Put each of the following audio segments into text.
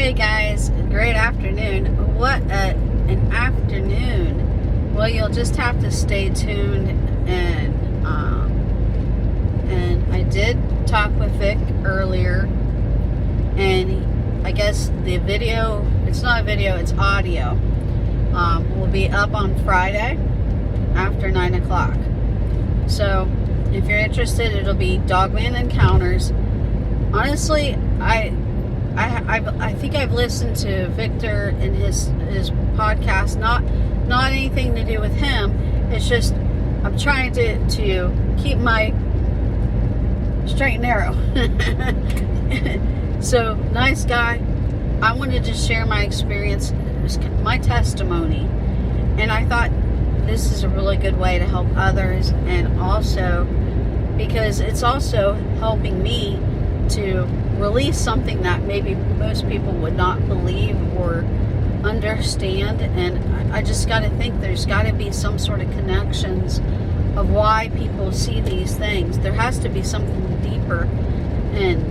Hey guys, great afternoon. What an afternoon. Well, you'll just have to stay tuned, and I did talk with Vic earlier, and I guess the video, it's not a video, it's audio, will be up on Friday after 9 o'clock. So if you're interested, it'll be Dogman Encounters. Honestly, I think I've listened to Victor and his podcast. Not anything to do with him. It's just I'm trying to keep my straight and narrow. So nice guy. I wanted to share my experience, my testimony, and I thought this is a really good way to help others, and also because it's also helping me to release something that maybe most people would not believe or understand. And I just got to think there's got to be some sort of connections of why people see these things. There has to be something deeper, and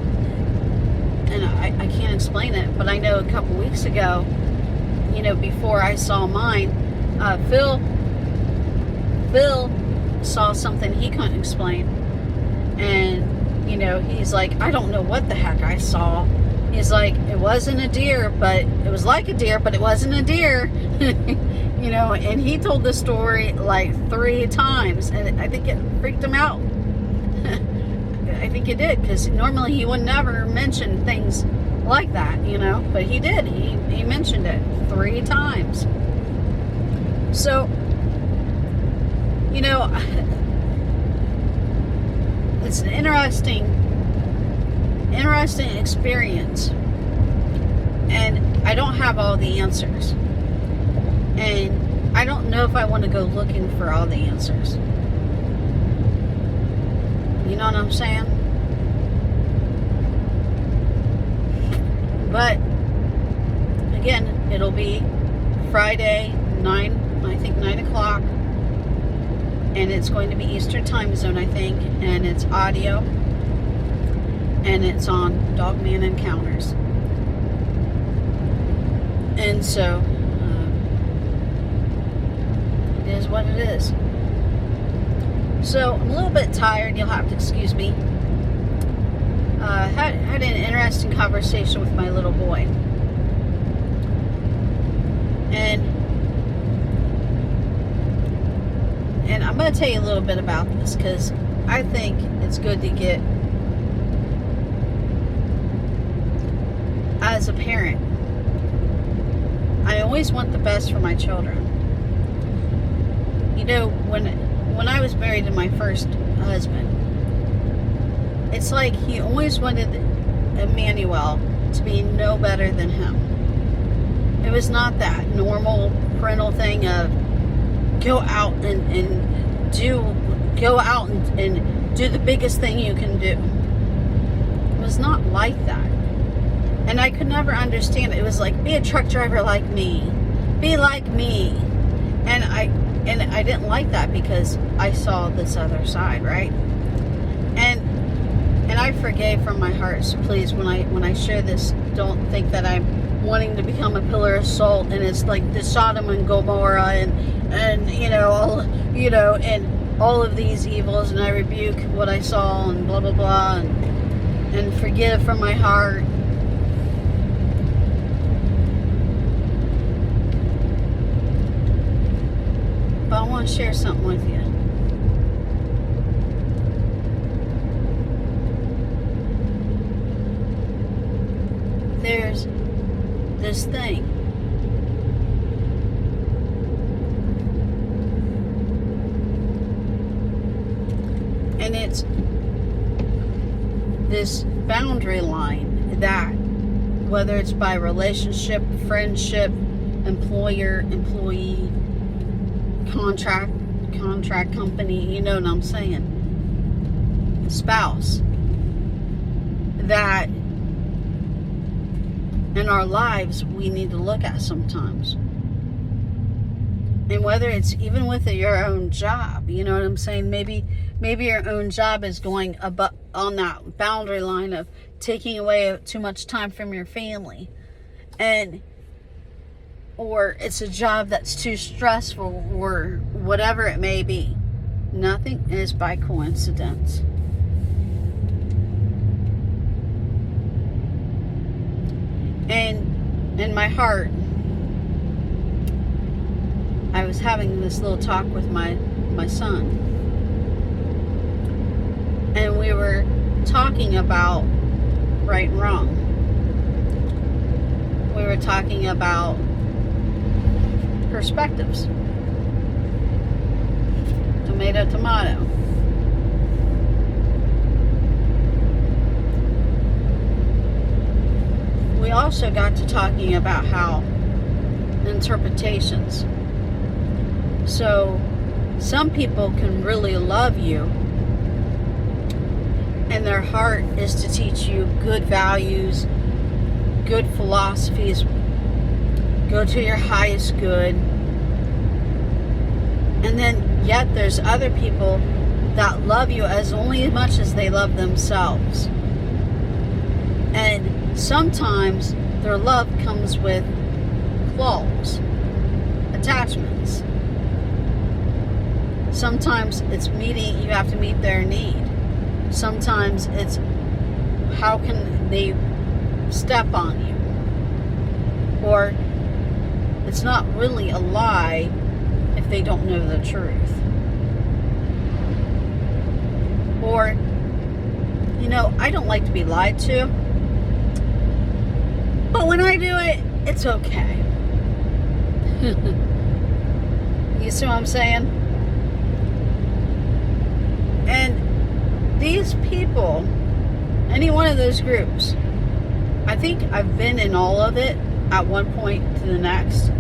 I can't explain it, but I know a couple weeks ago, before I saw mine, Phil saw something he couldn't explain, and he's like, I don't know what the heck I saw. He's like, it wasn't a deer, but it was like a deer, but it wasn't a deer. And he told the story like 3 times, and I think it freaked him out. I think it did, because normally he would never mention things like that, but he did. He mentioned it 3 times. So, it's an interesting experience, and I don't have all the answers, and I don't know if I want to go looking for all the answers. You know what I'm saying? But again, it'll be Friday 9 o'clock, and it's going to be Eastern time zone, I think, and it's audio, and it's on Dogman Encounters. And so it is what it is. So I'm a little bit tired, you'll have to excuse me. Had an interesting conversation with my little boy, and I'm going to tell you a little bit about this, because I think it's good to get, as a parent, I always want the best for my children. When I was married to my first husband, it's like he always wanted Emmanuel to be no better than him. It was not that normal parental thing of go out and do the biggest thing you can do. It was not like that. And I could never understand it. It was like, be a truck driver like me. Be like me. And I didn't like that, because I saw this other side, right? And I forgave from my heart. So please, when I share this, don't think that I'm wanting to become a pillar of salt, and it's like the Sodom and Gomorrah and all of these evils, and I rebuke what I saw and blah blah blah, and forgive from my heart. But I want to share something with you. There's this thing. And it's this boundary line that, whether it's by relationship, friendship, employer, employee, contract company, you know what I'm saying, spouse, that in our lives we need to look at sometimes. And whether it's even with your own job, you know what I'm saying, maybe your own job is going above on that boundary line of taking away too much time from your family. and or it's a job that's too stressful, or whatever it may be. Nothing is by coincidence. And in my heart, I was having this little talk with my son, and we were talking about right and wrong. We were talking about perspectives. Tomato, tomato. We also got to talking about how interpretations. So some people can really love you, and their heart is to teach you good values, good philosophies, go to your highest good. And then yet there's other people that love you as much as they love themselves. And sometimes their love comes with flaws, attachments. Sometimes it's you have to meet their need. Sometimes it's how can they step on you. Or it's not really a lie if they don't know the truth. Or, I don't like to be lied to, but when I do it, it's okay. You see what I'm saying? And these people, any one of those groups, I think I've been in all of it at one point to the next.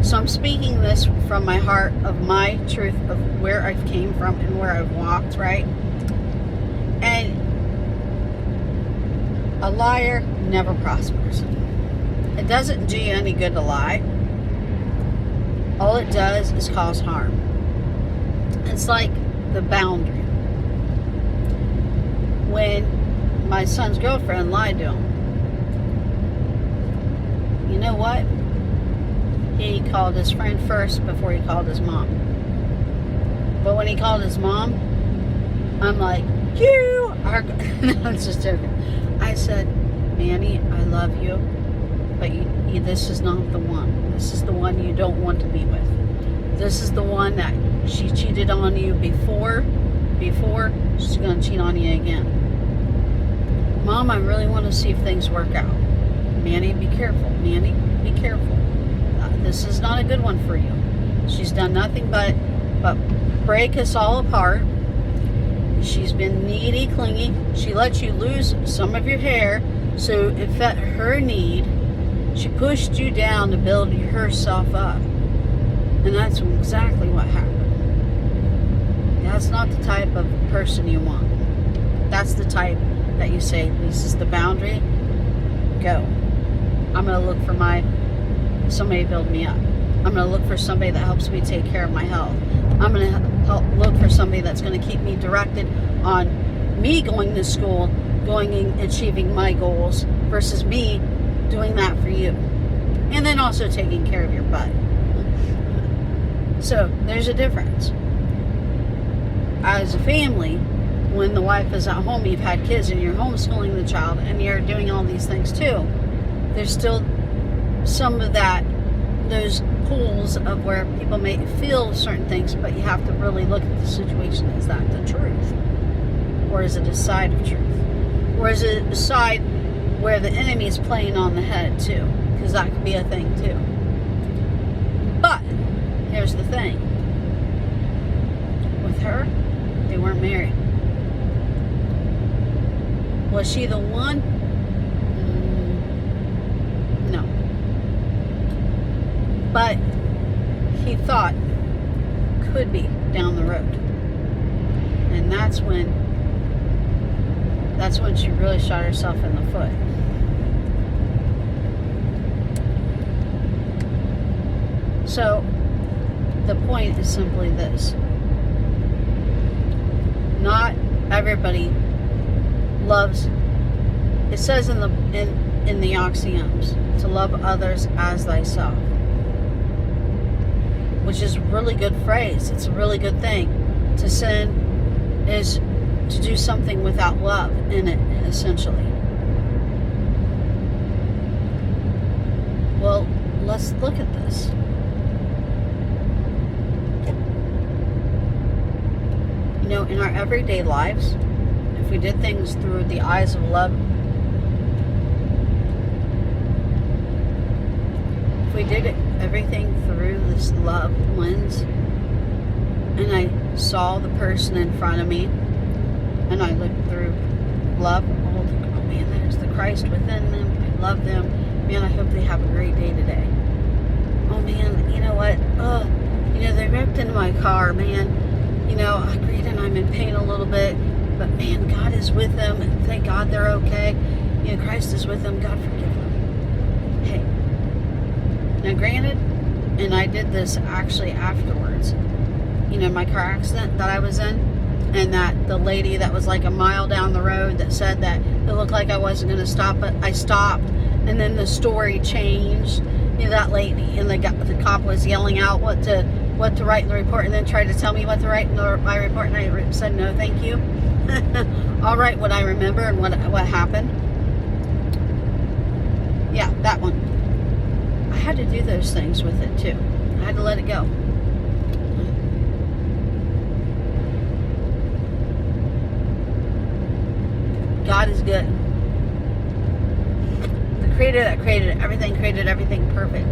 So I'm speaking this from my heart, of my truth, of where I came from and where I've walked, right? And a liar never prospers. It doesn't do you any good to lie. All it does is cause harm. It's like the boundary. When my son's girlfriend lied to him, you know what? He called his friend first before he called his mom. But when he called his mom, I'm like, you are... No, I'm just joking. I said, Manny, I love you, but this is not the one. This is the one you don't want to be with. This is the one that she cheated on you before. She's going to cheat on you again. Mom, I really want to see if things work out. Manny, be careful. Manny, be careful. This is not a good one for you. She's done nothing but break us all apart. She's been needy, clingy. She let you lose some of your hair, so it fit her need. She pushed you down to build herself up. And that's exactly what happened. That's not the type of person you want. That's the type that you say, this is the boundary, go. I'm going to look for somebody to build me up. I'm going to look for somebody that helps me take care of my health. I'm going to look for somebody that's going to keep me directed on me going to school, going and achieving my goals, versus me doing that for you. And then also taking care of your butt. So there's a difference. As a family, when the wife is at home, you've had kids and you're homeschooling the child and you're doing all these things too, there's still some of those pools of where people may feel certain things, but you have to really look at the situation. Is that the truth? Or is it a side of truth? Or is it a side where the enemy is playing on the head too? Because that could be a thing too. But here's the thing. With her, they weren't married. Was she the one? No. But he thought could be down the road. And that's when she really shot herself in the foot. So the point is simply this. Not everybody loves. It says in the axioms, to love others as thyself. Which is a really good phrase. It's a really good thing. To sin is to do something without love in it, essentially. Well, let's look at this. You know, in our everyday lives, if we did things through the eyes of love, if we did everything through this love lens, and I saw the person in front of me, and I looked through love, oh man, there's the Christ within them, I love them, man, I hope they have a great day today. Oh man, you know what, you know, they ripped into my car, man, you know, I agreed and I'm in pain a little bit, but man, God is with them, and thank God they're okay, you know, Christ is with them, God forgive them. Hey, now granted, and I did this actually afterwards, you know, my car accident that I was in, and that the lady that was like a mile down the road that said that it looked like I wasn't going to stop, but I stopped, and then the story changed, you know, that lady, and the cop was yelling out what to write in the report, and then tried to tell me what to write in my report, and I said no thank you. I'll write what I remember and what happened. Yeah, that one. I had to do those things with it too. I had to let it go. God is good. The creator that created everything perfect.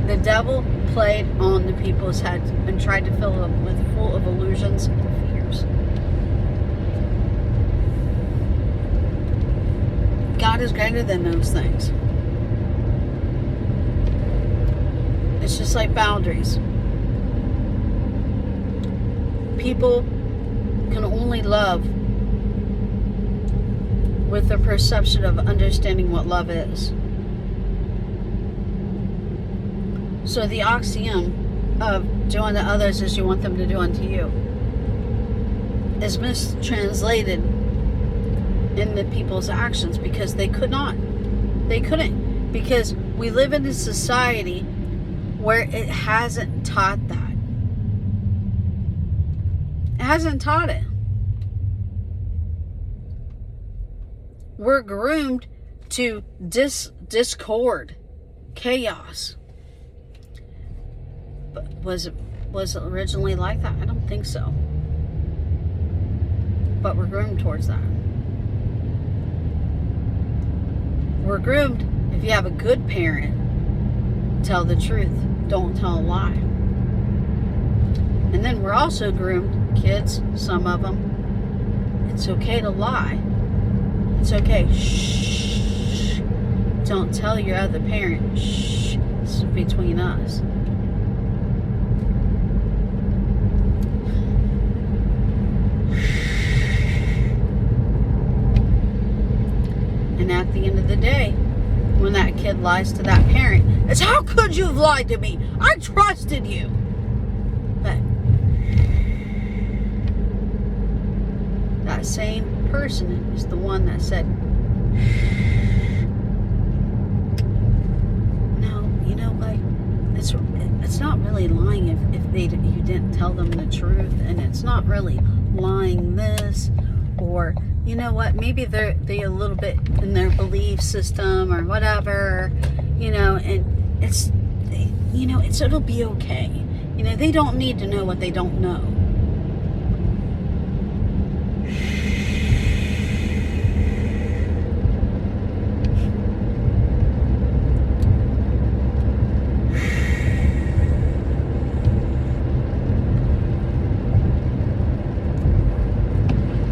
The devil played on the people's heads and tried to fill them full of illusions and fears. God is greater than those things. It's just like boundaries. People can only love with their perception of understanding what love is. So the axiom of do unto others as you want them to do unto you is mistranslated in the people's actions because they couldn't. Because we live in a society where it hasn't taught that. It hasn't taught it. We're groomed to discord, chaos. But was it originally like that? I don't think so. But we're groomed towards that. We're groomed, if you have a good parent, tell the truth, don't tell a lie. And then we're also groomed, kids, some of them, it's okay to lie. It's okay. Shh. Don't tell your other parent. Shh. This is between us. And at the end of the day, when that kid lies to that parent, it's how could you have lied to me? I trusted you. But that same person is the one that said, no, you know what? It's not really lying if you didn't tell them the truth, and it's not really lying this, or you know what? Maybe they a little bit in their belief system or whatever, you know, and it'll be okay. You know, they don't need to know what they don't know.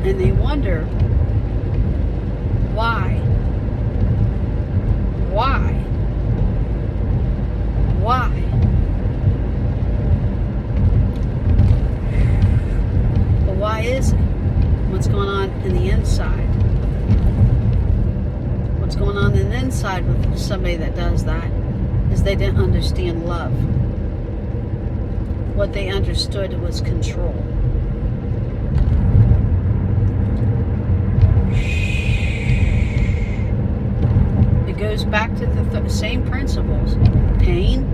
And they wonder why. But why is it? What's going on in the inside? What's going on in the inside with somebody that does that is they didn't understand love. What they understood was control. It goes back to the same principles: pain,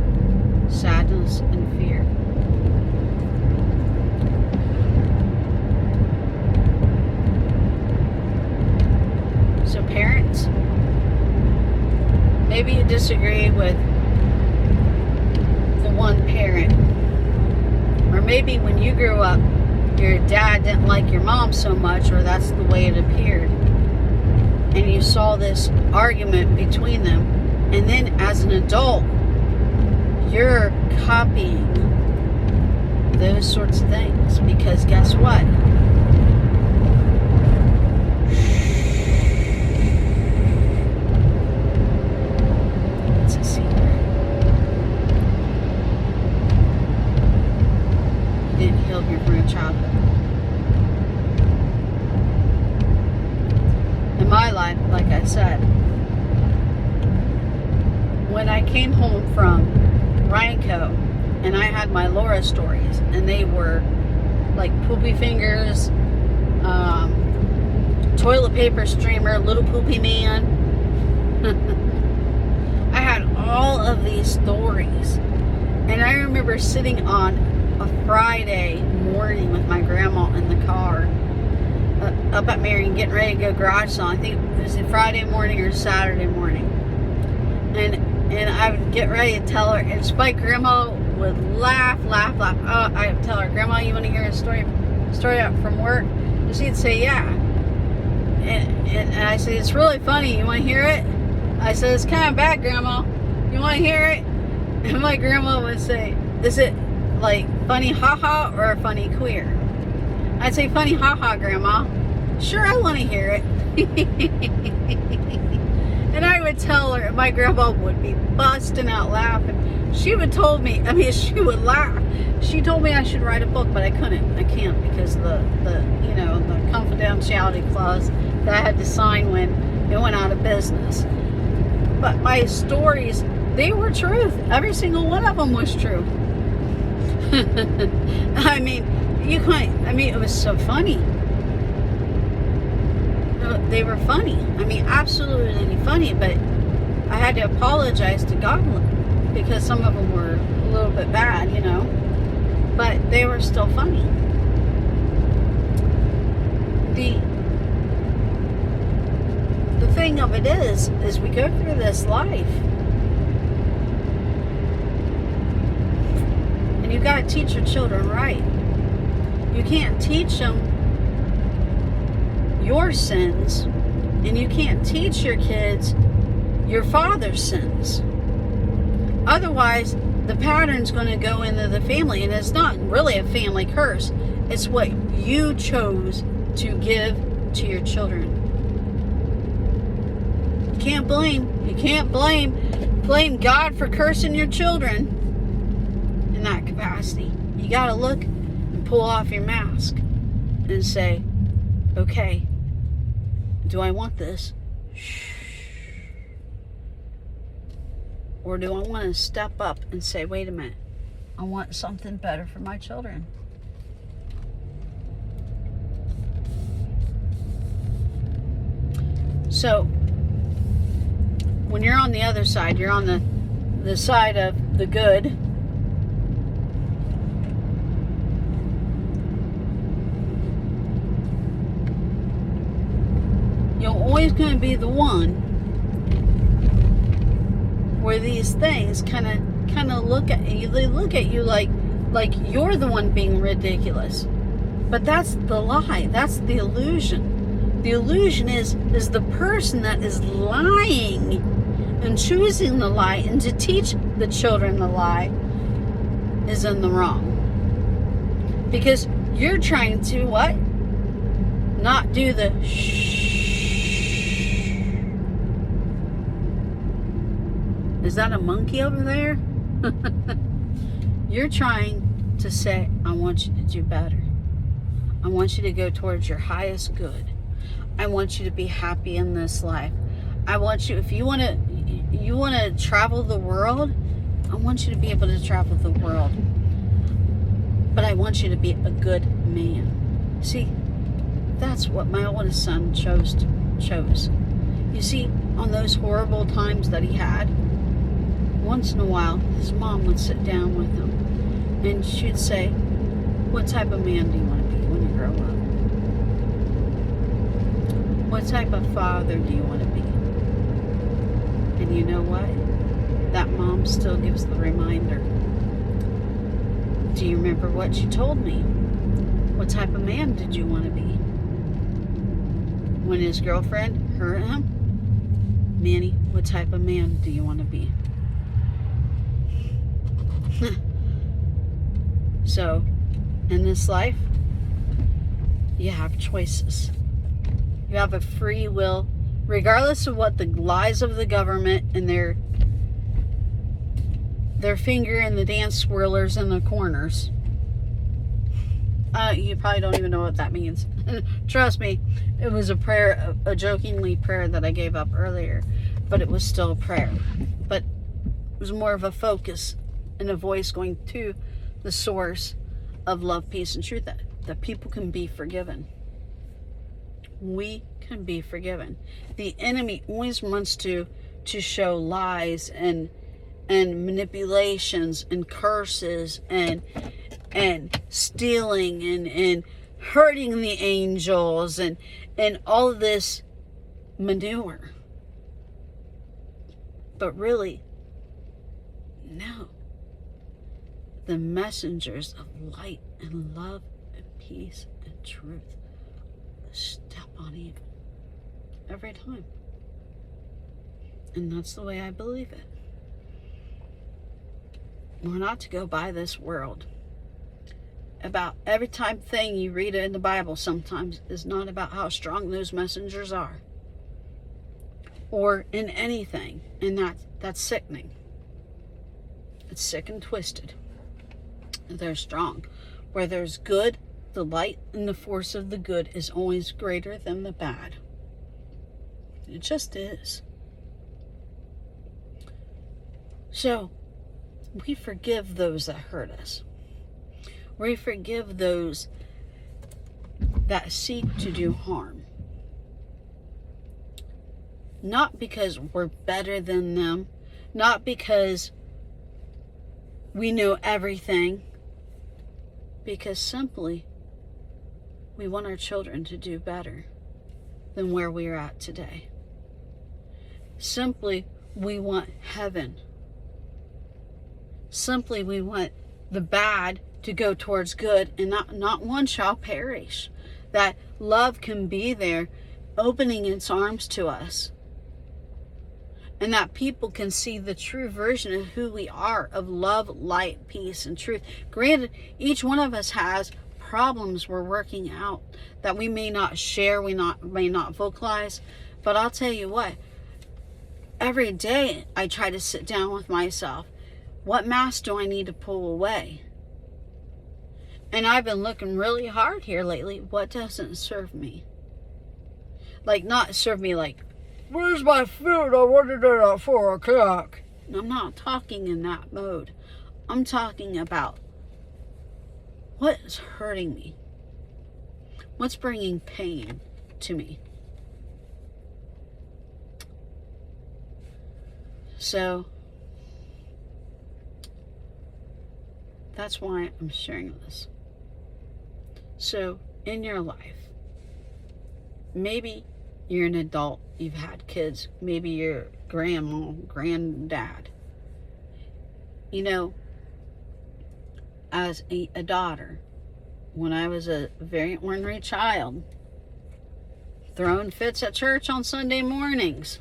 sadness, and fear. So parents, maybe you disagree with the one parent, or maybe when you grew up, your dad didn't like your mom so much, or that's the way it appeared, and you saw this argument between them, and then as an adult, you're copying those sorts of things, because guess what? It's a secret. You didn't heal from your childhood. In my life, like I said, when I came home from Ryanco and I had my Laura stories, and they were like poopy fingers, toilet paper streamer, little poopy man. I had all of these stories, and I remember sitting on a Friday morning with my grandma in the car up at Marion, getting ready to go garage sale. I think it was a Friday morning or Saturday morning, and I would get ready to tell her, and Spike Grandma would laugh. I would tell her, Grandma, you want to hear a story up from work? And she'd say, yeah. And I said, it's really funny. You want to hear it? I said, it's kind of bad, Grandma. You want to hear it? And my grandma would say, is it like funny haha or funny queer? I'd say, funny haha, Grandma. Sure, I want to hear it. And I would tell her, and my grandma would be busting out laughing. She would she would laugh. She told me I should write a book, but I couldn't. I can't, because the confidentiality clause that I had to sign when it went out of business. But my stories, they were truth. Every single one of them was true. I mean, it was so funny. They were funny. I mean, absolutely funny, but I had to apologize to God because some of them were a little bit bad, but they were still funny. The thing of it is we go through this life, and you got to teach your children right. You can't teach them your sins, and you can't teach your kids your father's sins. Otherwise, the pattern's going to go into the family, and it's not really a family curse. It's what you chose to give to your children. You can't blame God for cursing your children in that capacity. You got to look and pull off your mask and say, okay, do I want this? Or do I want to step up and say, wait a minute, I want something better for my children? So, when you're on the other side, you're on the side of the good. You're always going to be the one where these things kind of look at you. They look at you like you're the one being ridiculous. But that's the lie. That's the illusion. The illusion is the person that is lying and choosing the lie, and to teach the children the lie is in the wrong. Because you're trying to what? Not do the shh. Is that a monkey over there? You're trying to say, I want you to do better. I want you to go towards your highest good. I want you to be happy in this life. I want you, if you want to travel the world, I want you to be able to travel the world. But I want you to be a good man. See, that's what my oldest son chose. You see, on those horrible times that he had, once in a while, his mom would sit down with him and she'd say, what type of man do you want to be when you grow up? What type of father do you want to be? And you know what? That mom still gives the reminder. Do you remember what you told me? What type of man did you want to be? When his girlfriend hurt him, Manny, what type of man do you want to be? So, in this life, you have choices. You have a free will, regardless of what the lies of the government and their finger in the dance swirlers in the corners. You probably don't even know what that means. Trust me, it was a prayer, a jokingly prayer that I gave up earlier, but it was still a prayer. But it was more of a focus and a voice going to the source of love, peace, and truth, that people can be forgiven. We can be forgiven. The enemy always wants to show lies and manipulations and curses and stealing and hurting the angels and all of this manure. But really, no. The messengers of light and love and peace and truth step on evil every time. And that's the way I believe it. We're not to go by this world. About every time thing you read in the Bible sometimes is not about how strong those messengers are. Or in anything. And that's sickening. It's sick and twisted. They're strong. Where there's good, the light and the force of the good is always greater than the bad. It just is. So, we forgive those that hurt us. We forgive those that seek to do harm. Not because we're better than them. Not because we know everything. Because simply, we want our children to do better than where we are at today. Simply, we want heaven. Simply, we want the bad to go towards good, and not one shall perish. That love can be there, opening its arms to us. And that people can see the true version of who we are, of love, light, peace, and truth. Granted, each one of us has problems we're working out that we may not share, may not vocalize. But I'll tell you what, every day I try to sit down with myself. What mask do I need to pull away? And I've been looking really hard here lately. What doesn't serve me? Like, not serve me like, where's my food? I wanted it at 4 o'clock. I'm not talking in that mode. I'm talking about what is hurting me. What's bringing pain to me. So, that's why I'm sharing this. So, in your life, maybe you're an adult, you've had kids, maybe you're grandma, granddad. You know, as a daughter, when I was a very ornery child, throwing fits at church on Sunday mornings.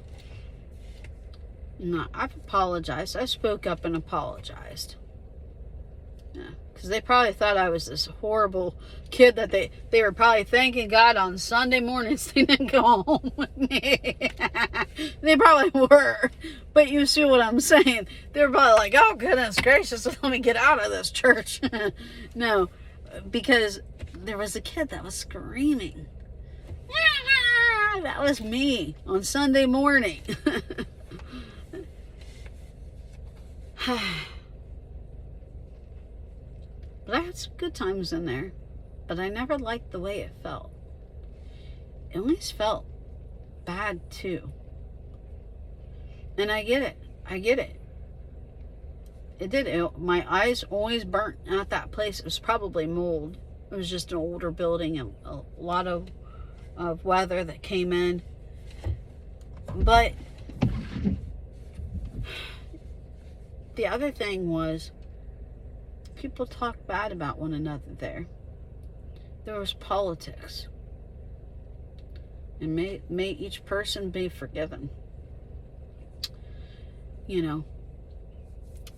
No, I've apologized. I spoke up and apologized. Yeah, because they probably thought I was this horrible kid that they were probably thanking God on Sunday mornings they didn't go home with me. They probably were. But you see what I'm saying. They were probably like, oh, goodness gracious, let me get out of this church. No, because there was a kid that was screaming. That was me on Sunday morning. But I had some good times in there. But I never liked the way it felt. It always felt bad too. And I get it. I get it. It did. My eyes always burnt at that place. It was probably mold. It was just an older building and a lot of weather that came in. But the other thing was, people talked bad about one another there. There was politics. And may each person be forgiven. You know.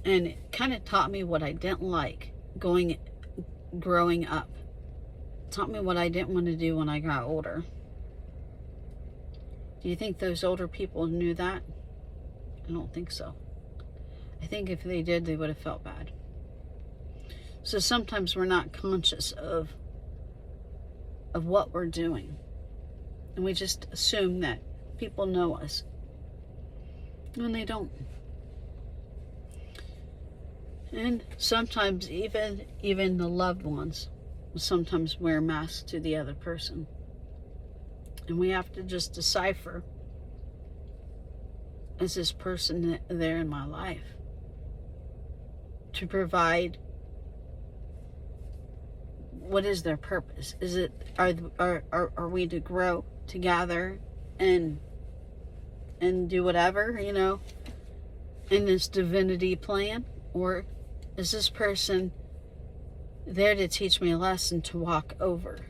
And it kind of taught me what I didn't like growing up. It taught me what I didn't want to do when I got older. Do you think those older people knew that? I don't think so. I think if they did, they would have felt bad. So sometimes we're not conscious of what we're doing. And we just assume that people know us. When they don't. And sometimes even the loved ones will sometimes wear masks to the other person. And we have to just decipher, is this person there in my life to provide? What is their purpose? Is it are we to grow together and do whatever, you know, in this divinity plan? Or is this person there to teach me a lesson to walk over?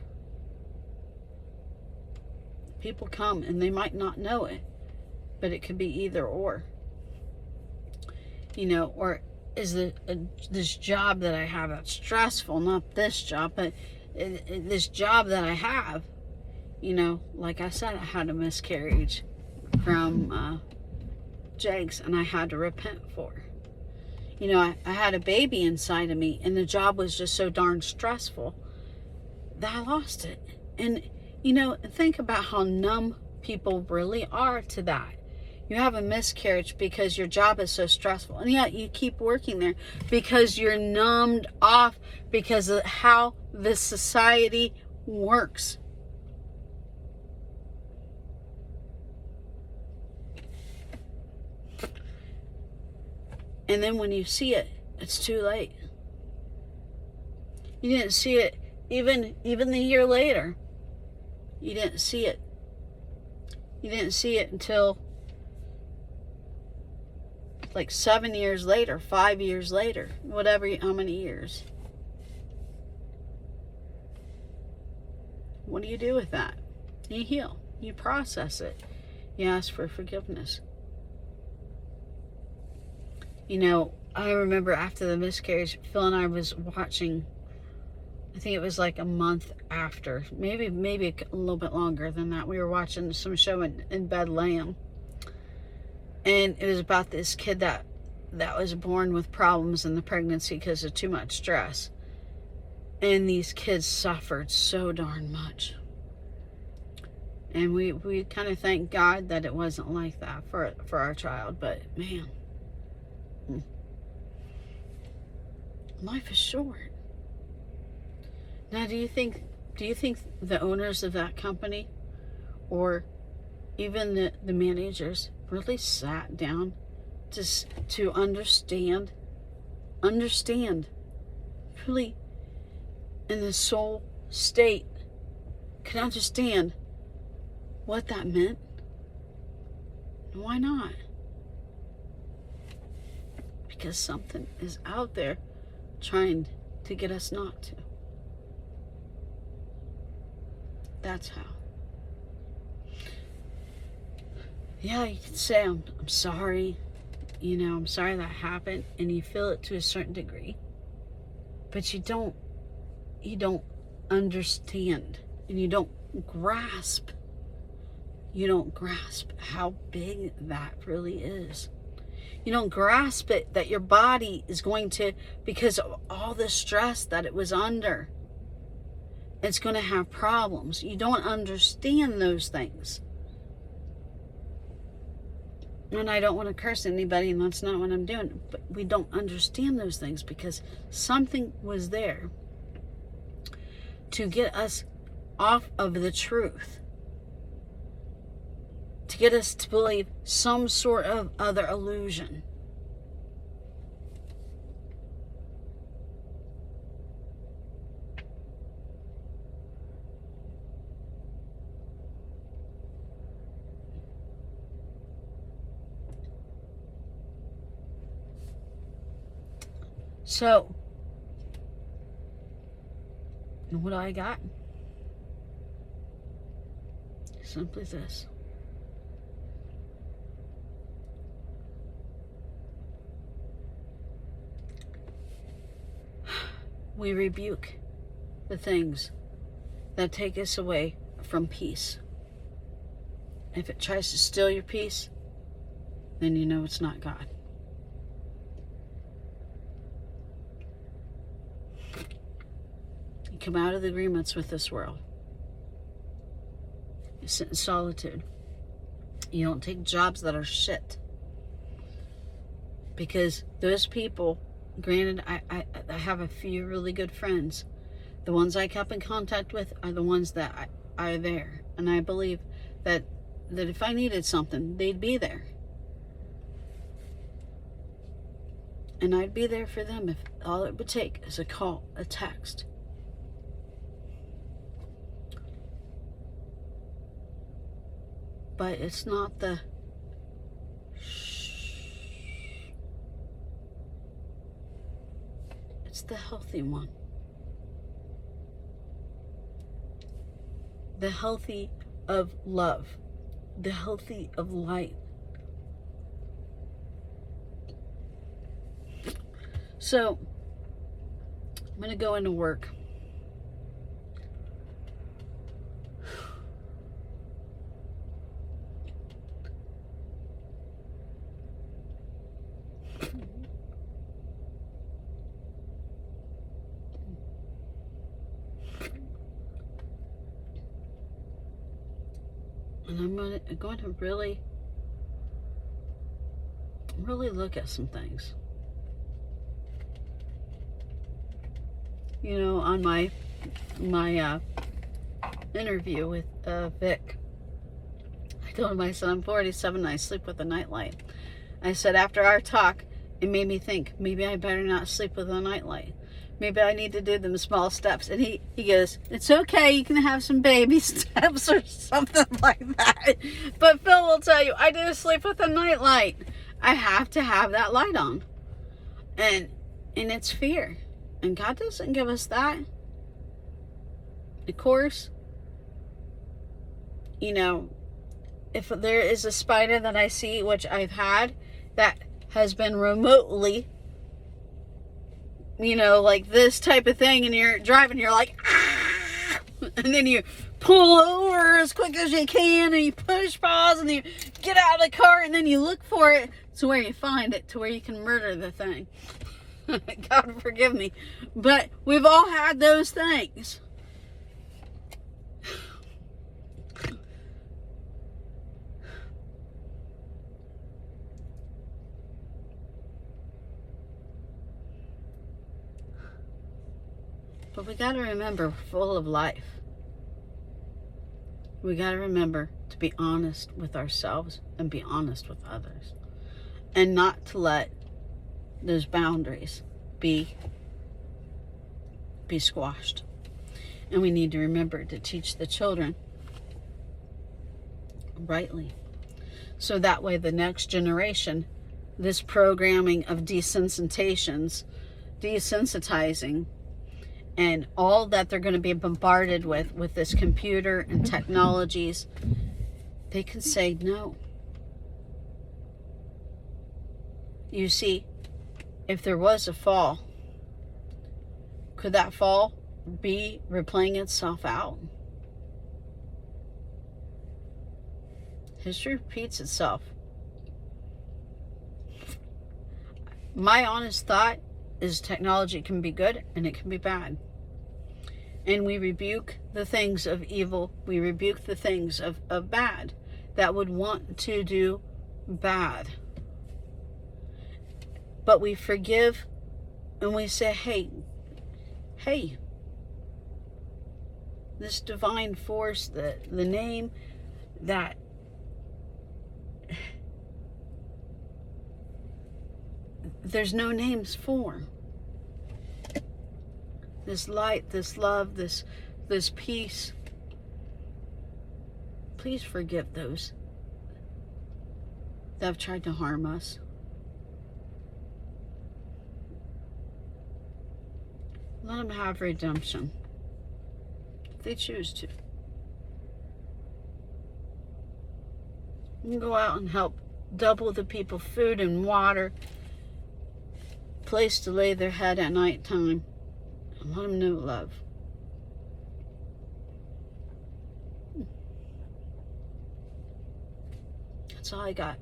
People come and they might not know it, but it could be either or. You know, or is this job that I have that's stressful, not this job, but this job that I have, you know, like I said, I had a miscarriage from Jake's and I had to repent for. You know, I had a baby inside of me and the job was just so darn stressful that I lost it. And, you know, think about how numb people really are to that. You have a miscarriage because your job is so stressful. And yet you keep working there because you're numbed off because of how this society works. And then when you see it, it's too late. You didn't see it even the year later. You didn't see it. You didn't see it until like 7 years later, 5 years later, whatever, how many years. What do you do with that? You heal. You process it. You ask for forgiveness. You know, I remember after the miscarriage, Phil and I was watching, I think it was like a month after, maybe a little bit longer than that. We were watching some show in Bethlehem. And it was about this kid that was born with problems in the pregnancy because of too much stress. And these kids suffered so darn much. And we kind of thank God that it wasn't like that for our child. But man, life is short. Now, do you think the owners of that company or even the managers really sat down to understand really in the soul state, could understand what that meant? Why not? Because something is out there trying to get us not to. That's how. Yeah, you can say, I'm sorry. You know, I'm sorry that happened. And you feel it to a certain degree. But you don't understand. And you don't grasp. You don't grasp how big that really is. You don't grasp it that your body is going to, because of all the stress that it was under, it's going to have problems. You don't understand those things. And I don't want to curse anybody, and that's not what I'm doing. But we don't understand those things because something was there to get us off of the truth. To to get us to believe some sort of other illusion. So, what I got? Simply this. We rebuke the things that take us away from peace. If it tries to steal your peace, then you know it's not God. You come out of the agreements with this world. You sit in solitude. You don't take jobs that are shit. Because those people, granted, I have a few really good friends. The ones I kept in contact with are the ones that are there. And I believe that if I needed something, they'd be there. And I'd be there for them if all it would take is a call, a text. But it's not the shh. It's the healthy one. The healthy of love. The healthy of light. So, I'm going to go into work. And I'm going to really look at some things. You know, on my interview with Vic, I told him, I said, I'm 47 and I sleep with a nightlight. I said, after our talk, it made me think, maybe I better not sleep with a nightlight. Maybe I need to do them small steps. And he goes, it's okay, you can have some baby steps or something like that. But Phil will tell you, I do sleep with a nightlight. I have to have that light on. And it's fear. And God doesn't give us that. Of course, you know, if there is a spider that I see, which I've had, that has been remotely, you know, like this type of thing, and you're driving, you're like, ah! And then you pull over as quick as you can, and you push pause, and you get out of the car, and then you look for it to where you find it, to where you can murder the thing. God forgive me. But we've all had those things. But we got to remember, we're full of life. We got to remember to be honest with ourselves and be honest with others. And not to let those boundaries be squashed. And we need to remember to teach the children rightly. So that way the next generation, this programming of desensitizing, and all that they're going to be bombarded with this computer and technologies, they can say no. You see, if there was a fall, could that fall be replaying itself out? History repeats itself. My honest thought is technology can be good and it can be bad. And we rebuke the things of evil. We rebuke the things of bad that would want to do bad. But we forgive and we say, hey, this divine force, the name that there's no names for. This light, this love, this peace. Please forgive those that have tried to harm us. Let them have redemption if they choose to. You can go out and help double the people food and water, place to lay their head at night time, and let them know love. That's all I got.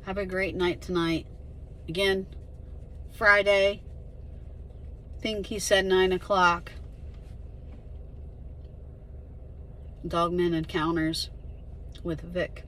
Have a great night tonight. Again, Friday. I think he said 9 o'clock. Dogman Encounters with Vic.